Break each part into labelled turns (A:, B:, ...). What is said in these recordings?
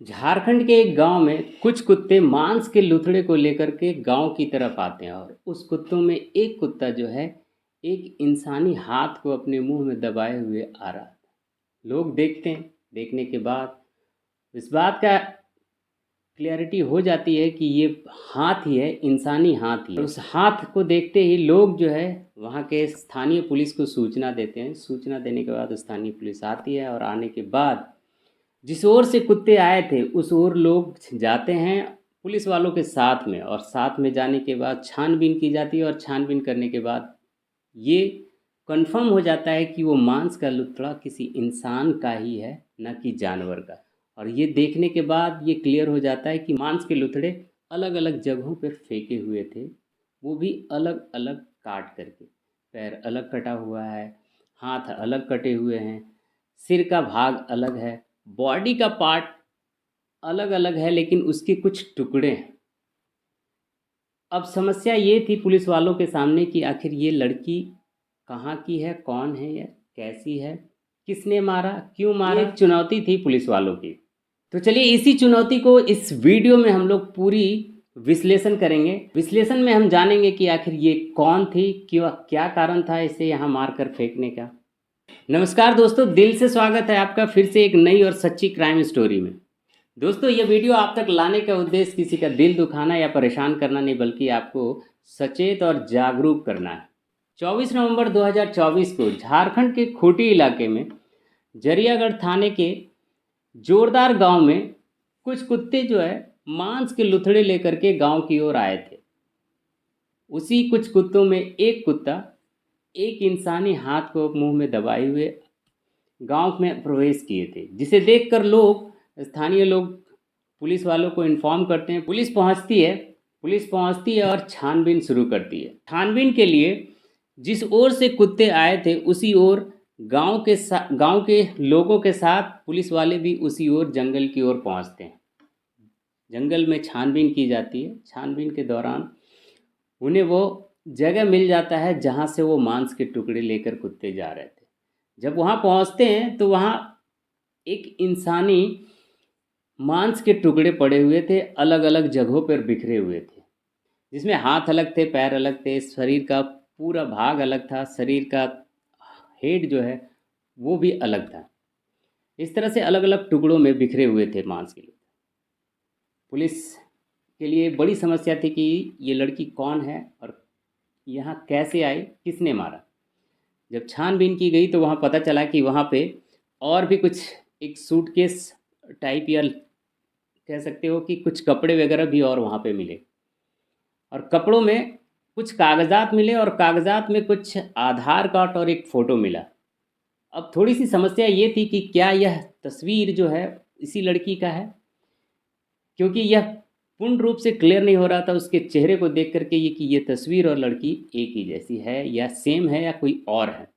A: झारखंड के एक गांव में कुछ कुत्ते मांस के लुथड़े को लेकर के गांव की तरफ आते हैं और उस कुत्तों में एक कुत्ता जो है एक इंसानी हाथ को अपने मुंह में दबाए हुए आ रहा था। लोग देखते हैं। देखने के बाद इस बात का क्लियरिटी हो जाती है कि ये हाथ ही है, इंसानी हाथ ही है। उस हाथ को देखते ही लोग जो है वहाँ के स्थानीय पुलिस को सूचना देते हैं। सूचना देने के बाद स्थानीय पुलिस आती है और आने के बाद जिस ओर से कुत्ते आए थे उस ओर लोग जाते हैं पुलिस वालों के साथ में, और साथ में जाने के बाद छानबीन की जाती है और छानबीन करने के बाद ये कंफर्म हो जाता है कि वो मांस का लुथड़ा किसी इंसान का ही है, न कि जानवर का। और ये देखने के बाद ये क्लियर हो जाता है कि मांस के लुथड़े अलग अलग जगहों पर फेंके हुए थे, वो भी अलग अलग काट करके। पैर अलग कटा हुआ है, हाथ अलग कटे हुए हैं, सिर का भाग अलग है, बॉडी का पार्ट अलग अलग है, लेकिन उसके कुछ टुकड़े हैं। अब समस्या ये थी पुलिस वालों के सामने कि आखिर ये लड़की कहाँ की है, कौन है, या कैसी है, किसने मारा, क्यों मारा। ये एक चुनौती थी पुलिस वालों की। तो चलिए इसी चुनौती को इस वीडियो में हम लोग पूरी विश्लेषण करेंगे। विश्लेषण में हम जानेंगे कि आखिर ये कौन थी, क्यों, क्या कारण था इसे यहाँ मार कर फेंकने का। नमस्कार दोस्तों, दिल से स्वागत है आपका फिर से एक नई और सच्ची क्राइम स्टोरी में। दोस्तों, ये वीडियो आप तक लाने का उद्देश्य किसी का दिल दुखाना या परेशान करना नहीं, बल्कि आपको सचेत और जागरूक करना है। 24 नवंबर 2024 को झारखंड के खूंटी इलाके में जरियागढ़ थाने के जोरदार गांव में कुछ कुत्ते जो है मांस के लुथड़े लेकर के गांव की ओर आए थे। उसी कुछ कुत्तों में एक कुत्ता एक इंसानी हाथ को मुंह में दबाए हुए गांव में प्रवेश किए थे, जिसे देखकर स्थानीय लोग पुलिस वालों को इन्फॉर्म करते हैं। पुलिस पहुंचती है और छानबीन शुरू करती है। छानबीन के लिए जिस ओर से कुत्ते आए थे उसी ओर गांव के लोगों के साथ पुलिस वाले भी उसी ओर जंगल की ओर पहुंचते हैं। जंगल में छानबीन की जाती है। छानबीन के दौरान उन्हें वो जगह मिल जाता है जहाँ से वो मांस के टुकड़े लेकर कुत्ते जा रहे थे। जब वहाँ पहुँचते हैं तो वहाँ एक इंसानी मांस के टुकड़े पड़े हुए थे, अलग अलग जगहों पर बिखरे हुए थे, जिसमें हाथ अलग थे, पैर अलग थे, शरीर का पूरा भाग अलग था, शरीर का हेड जो है वो भी अलग था। इस तरह से अलग अलग टुकड़ों में बिखरे हुए थे मांस के लिए। पुलिस के लिए बड़ी समस्या थी कि ये लड़की कौन है और यहाँ कैसे आई, किसने मारा। जब छानबीन की गई तो वहाँ पता चला कि वहाँ पे और भी कुछ एक सूटकेस टाइप, या कह सकते हो कि कुछ कपड़े वगैरह भी और वहाँ पे मिले, और कपड़ों में कुछ कागजात मिले, और कागजात में कुछ आधार कार्ड और एक फ़ोटो मिला। अब थोड़ी सी समस्या ये थी कि क्या यह तस्वीर जो है इसी लड़की का है, क्योंकि यह पूर्ण रूप से क्लियर नहीं हो रहा था उसके चेहरे को देख करके ये कि ये तस्वीर और लड़की एक ही जैसी है, या सेम है, या कोई और है।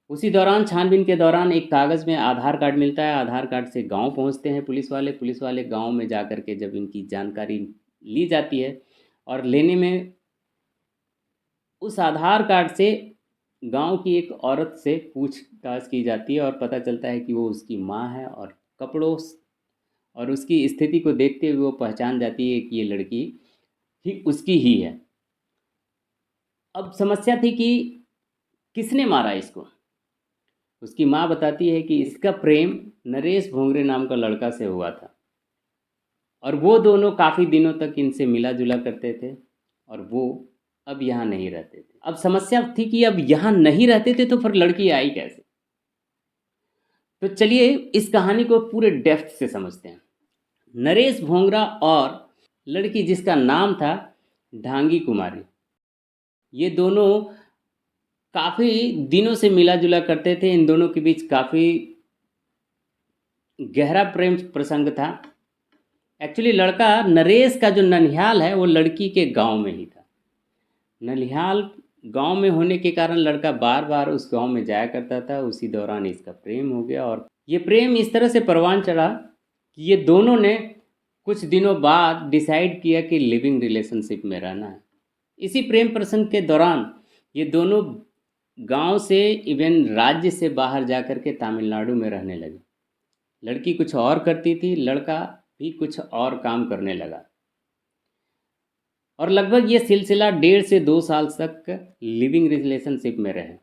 A: उसी दौरान छानबीन के दौरान एक कागज़ में आधार कार्ड मिलता है। आधार कार्ड से गांव पहुंचते हैं पुलिस वाले गांव में जा कर के जब इनकी जानकारी ली जाती है, और लेने में उस आधार कार्ड से गांव की एक औरत से पूछताछ की जाती है और पता चलता है कि वो उसकी माँ है, और कपड़ों और उसकी स्थिति को देखते हुए वो पहचान जाती है कि ये लड़की ही उसकी ही है। अब समस्या थी कि किसने मारा इसको। उसकी माँ बताती है कि इसका प्रेम नरेश भोंगरे नाम का लड़का से हुआ था, और वो दोनों काफ़ी दिनों तक इनसे मिला जुला करते थे, और वो अब यहाँ नहीं रहते थे। अब समस्या थी कि अब यहाँ नहीं रहते थे तो फिर लड़की आई कैसे। तो चलिए इस कहानी को पूरे डेप्थ से समझते हैं। नरेश भोंगरा और लड़की जिसका नाम था ढांगी कुमारी, ये दोनों काफ़ी दिनों से मिला जुला करते थे। इन दोनों के बीच काफ़ी गहरा प्रेम प्रसंग था। एक्चुअली लड़का नरेश का जो ननिहाल है वो लड़की के गांव में ही था। ननिहाल गांव में होने के कारण लड़का बार बार उस गांव में जाया करता था। उसी दौरान इसका प्रेम हो गया, और ये प्रेम इस तरह से परवान चढ़ा कि ये दोनों ने कुछ दिनों बाद डिसाइड किया कि लिविंग रिलेशनशिप में रहना है। इसी प्रेम प्रसंग के दौरान ये दोनों गांव से इवन राज्य से बाहर जा कर के तमिलनाडु में रहने लगे। लड़की कुछ और करती थी, लड़का भी कुछ और काम करने लगा। और लगभग ये सिलसिला 1.5 से 2 साल तक लिविंग रिलेशनशिप में रहे।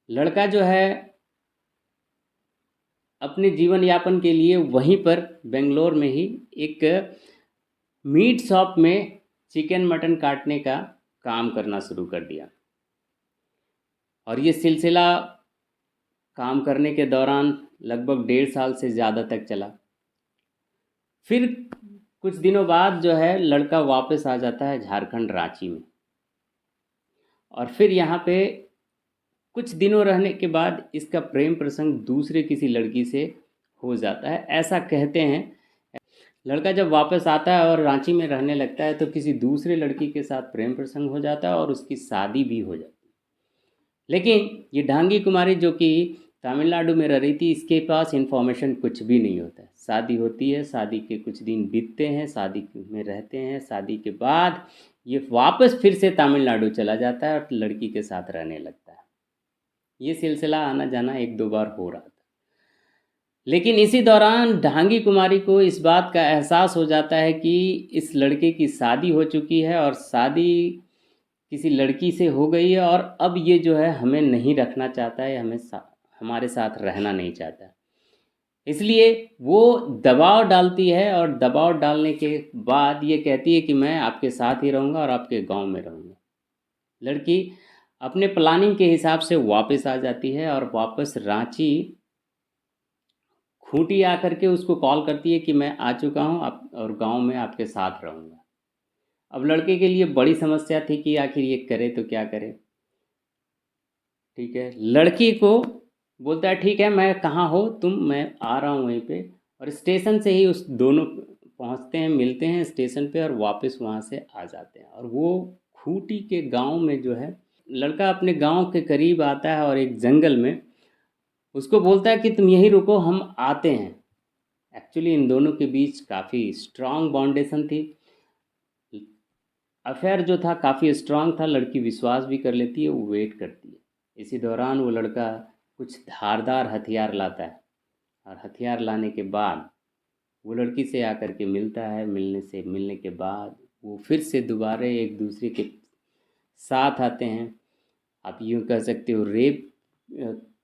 A: लड़का जो है अपने जीवन यापन के लिए वहीं पर बेंगलोर में ही एक मीट शॉप में चिकन मटन काटने का काम करना शुरू कर दिया। और ये सिलसिला काम करने के दौरान लगभग 1.5 साल से ज़्यादा तक चला। फिर कुछ दिनों बाद जो है लड़का वापस आ जाता है झारखंड रांची में। और फिर यहाँ पे कुछ दिनों रहने के बाद इसका प्रेम प्रसंग दूसरे किसी लड़की से हो जाता है, ऐसा कहते हैं। लड़का जब वापस आता है और रांची में रहने लगता है तो किसी दूसरे लड़की के साथ प्रेम प्रसंग हो जाता है और उसकी शादी भी हो जाती है। लेकिन ये ढांगी कुमारी जो कि तमिलनाडु में रह रही थी, इसके पास इन्फॉर्मेशन कुछ भी नहीं होता है। शादी होती है, शादी के कुछ दिन बीतते हैं, शादी में रहते हैं, शादी के बाद ये वापस फिर से तमिलनाडु चला जाता है और लड़की के साथ रहने लगता है। ये सिलसिला आना जाना 1-2 बार हो रहा था। लेकिन इसी दौरान ढांगी कुमारी को इस बात का एहसास हो जाता है कि इस लड़के की शादी हो चुकी है और शादी किसी लड़की से हो गई है, और अब ये जो है हमें नहीं रखना चाहता है, हमारे साथ रहना नहीं चाहता। इसलिए वो दबाव डालती है और दबाव डालने के बाद ये कहती है कि मैं आपके साथ ही रहूँगा और आपके गांव में रहूँगा। लड़की अपने प्लानिंग के हिसाब से वापस आ जाती है और वापस रांची खूंटी आकर के उसको कॉल करती है कि मैं आ चुका हूँ आप और गांव में आपके साथ रहूँगा। अब लड़के के लिए बड़ी समस्या थी कि आखिर ये करे तो क्या करे। ठीक है, लड़की को बोलता है ठीक है मैं कहाँ हो तुम, मैं आ रहा हूँ वहीं पे। और स्टेशन से ही उस दोनों पहुँचते हैं, मिलते हैं स्टेशन पे और वापस वहाँ से आ जाते हैं। और वो खूंटी के गांव में जो है लड़का अपने गांव के करीब आता है और एक जंगल में उसको बोलता है कि तुम यहीं रुको, हम आते हैं। एक्चुअली इन दोनों के बीच काफ़ी स्ट्रांग बाउंडेशन थी, अफेयर जो था काफ़ी स्ट्रांग था। लड़की विश्वास भी कर लेती है, वो वेट करती है। इसी दौरान वो लड़का कुछ धारदार हथियार लाता है और हथियार लाने के बाद वो लड़की से आकर के मिलता है। मिलने के बाद वो फिर से दोबारा एक दूसरे के साथ आते हैं। आप यूँ कह सकते हो रेप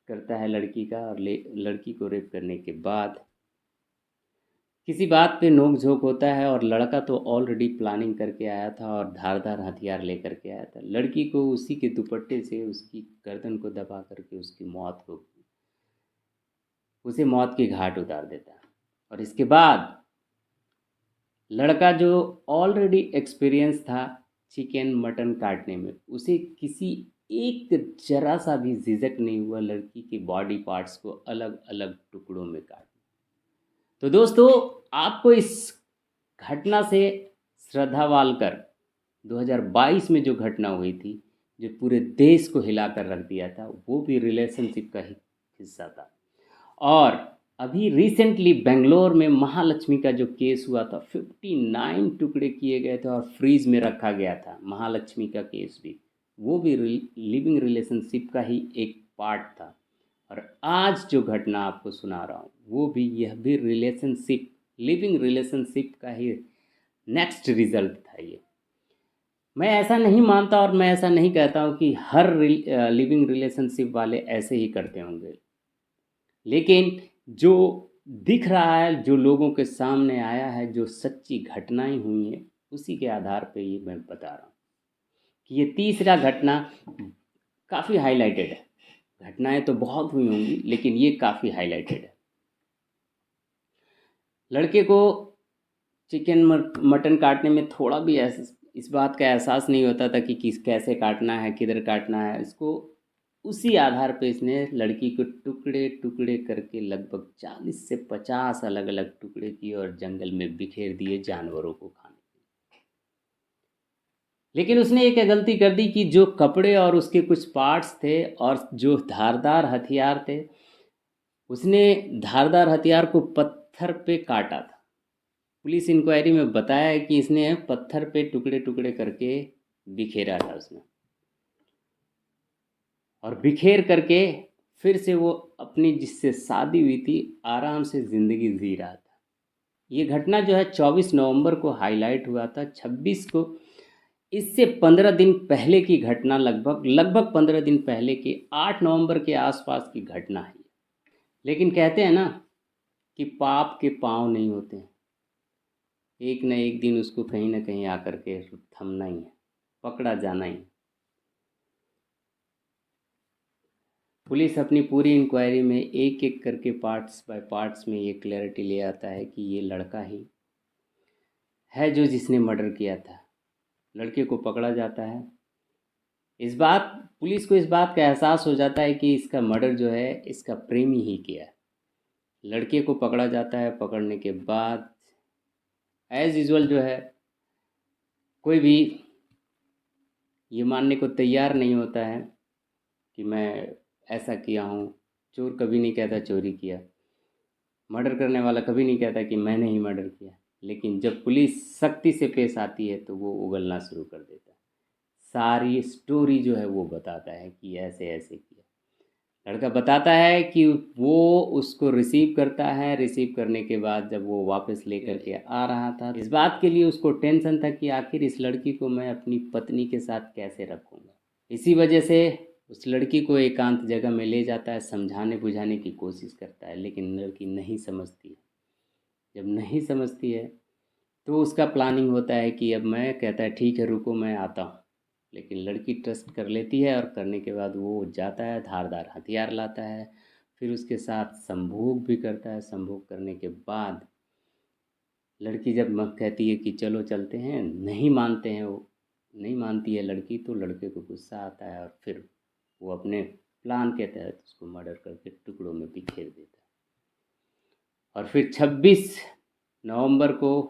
A: करता है लड़की का, और लड़की को रेप करने के बाद किसी बात पे नोक झोंक होता है। और लड़का तो ऑलरेडी प्लानिंग करके आया था और धारदार हथियार लेकर के आया था। लड़की को उसी के दुपट्टे से उसकी गर्दन को दबा करके उसे मौत के घाट उतार देता है। और इसके बाद लड़का जो ऑलरेडी एक्सपीरियंस था चिकन मटन काटने में, उसे किसी एक जरा सा भी झिझक नहीं हुआ लड़की के बॉडी पार्ट्स को अलग अलग टुकड़ों में काट। तो दोस्तों, आपको इस घटना से श्रद्धा वालकर 2022 में जो घटना हुई थी, जो पूरे देश को हिलाकर रख दिया था, वो भी रिलेशनशिप का ही हिस्सा था। और अभी रिसेंटली बेंगलोर में महालक्ष्मी का जो केस हुआ था, 59 टुकड़े किए गए थे और फ्रीज में रखा गया था। महालक्ष्मी का केस भी, वो भी लिविंग रिलेशनशिप का ही एक पार्ट था। और आज जो घटना आपको सुना रहा हूँ वो भी, यह भी रिलेशनशिप, लिविंग रिलेशनशिप का ही नेक्स्ट रिजल्ट था ये। मैं ऐसा नहीं मानता और मैं ऐसा नहीं कहता हूँ कि हर लिविंग रिलेशनशिप वाले ऐसे ही करते होंगे, लेकिन जो दिख रहा है, जो लोगों के सामने आया है, जो सच्ची घटनाएं हुई हैं, उसी के आधार पे ये मैं बता रहा हूँ कि ये तीसरा घटना काफ़ी हाईलाइटेड है। घटनाएं तो बहुत हुई होंगी लेकिन ये काफ़ी हाईलाइटेड है। लड़के को चिकन मटन काटने में थोड़ा भी इस बात का एहसास नहीं होता था कि कैसे काटना है, किधर काटना है। इसको उसी आधार पे इसने लड़की को टुकड़े टुकड़े करके लगभग 40 से 50 अलग अलग टुकड़े किए और जंगल में बिखेर दिए जानवरों को खाने। लेकिन उसने एक गलती कर दी कि जो कपड़े और उसके कुछ पार्ट्स थे और जो धारदार हथियार थे, उसने धारदार हथियार को पत्थर पे काटा था। पुलिस इंक्वायरी में बताया है कि इसने पत्थर पे टुकड़े टुकड़े करके बिखेरा था उसने, और बिखेर करके फिर से वो अपनी जिससे शादी हुई थी आराम से ज़िंदगी जी रहा था। ये घटना जो है 24 नवंबर को हाईलाइट हुआ था। 26 को, इससे 15 दिन पहले की घटना, लगभग लगभग 15 दिन पहले की 8 नवंबर के आसपास की घटना है। लेकिन कहते हैं ना कि पाप के पाँव नहीं होते हैं, एक न एक दिन उसको कहीं ना कहीं आकर के थमना ही है, पकड़ा जाना ही। पुलिस अपनी पूरी इंक्वायरी में एक एक करके पार्ट्स बाय पार्ट्स में ये क्लैरिटी ले आता है कि ये लड़का ही है जो जिसने मर्डर किया था। लड़के को पकड़ा जाता है। इस बात पुलिस को इस बात का एहसास हो जाता है कि इसका मर्डर जो है इसका प्रेमी ही किया है। लड़के को पकड़ा जाता है। पकड़ने के बाद एज यूजुअल जो है कोई भी ये मानने को तैयार नहीं होता है कि मैं ऐसा किया हूँ। चोर कभी नहीं कहता चोरी किया, मर्डर करने वाला कभी नहीं कहता कि मैंने ही मर्डर किया। लेकिन जब पुलिस सख्ती से पेश आती है तो वो उगलना शुरू कर देता है। सारी स्टोरी जो है वो बताता है कि ऐसे ऐसे किया। लड़का बताता है कि वो उसको रिसीव करता है। रिसीव करने के बाद जब वो वापस लेकर के आ रहा था, इस बात के लिए उसको टेंशन था कि आखिर इस लड़की को मैं अपनी पत्नी के साथ कैसे रखूँगा। इसी वजह से उस लड़की को एकांत जगह में ले जाता है, समझाने बुझाने की कोशिश करता है, लेकिन लड़की नहीं समझती है। जब नहीं समझती है तो उसका प्लानिंग होता है कि अब मैं कहता है ठीक है रुको मैं आता हूँ। लेकिन लड़की ट्रस्ट कर लेती है और करने के बाद वो जाता है, धारदार हथियार लाता है, फिर उसके साथ संभोग भी करता है। संभोग करने के बाद लड़की जब कहती है कि चलो चलते हैं, नहीं मानते हैं वो, नहीं मानती है लड़की। तो लड़के को गुस्सा आता है और फिर वो अपने प्लान के तहत उसको मर्डर करके टुकड़ों में बिखेर देता है। और फिर 26 नवंबर को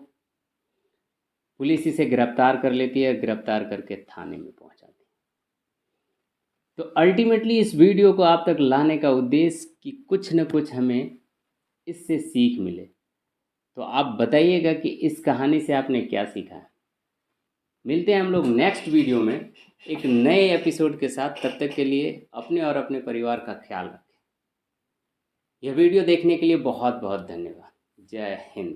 A: पुलिस इसे गिरफ्तार कर लेती है। गिरफ्तार करके थाने में पहुंचाती है। तो अल्टीमेटली इस वीडियो को आप तक लाने का उद्देश्य कि कुछ न कुछ हमें इससे सीख मिले। तो आप बताइएगा कि इस कहानी से आपने क्या सीखा है। मिलते हैं हम लोग नेक्स्ट वीडियो में एक नए एपिसोड के साथ। तब तक के लिए अपने और अपने परिवार का ख्याल रखें। यह वीडियो देखने के लिए बहुत बहुत धन्यवाद। जय हिंद।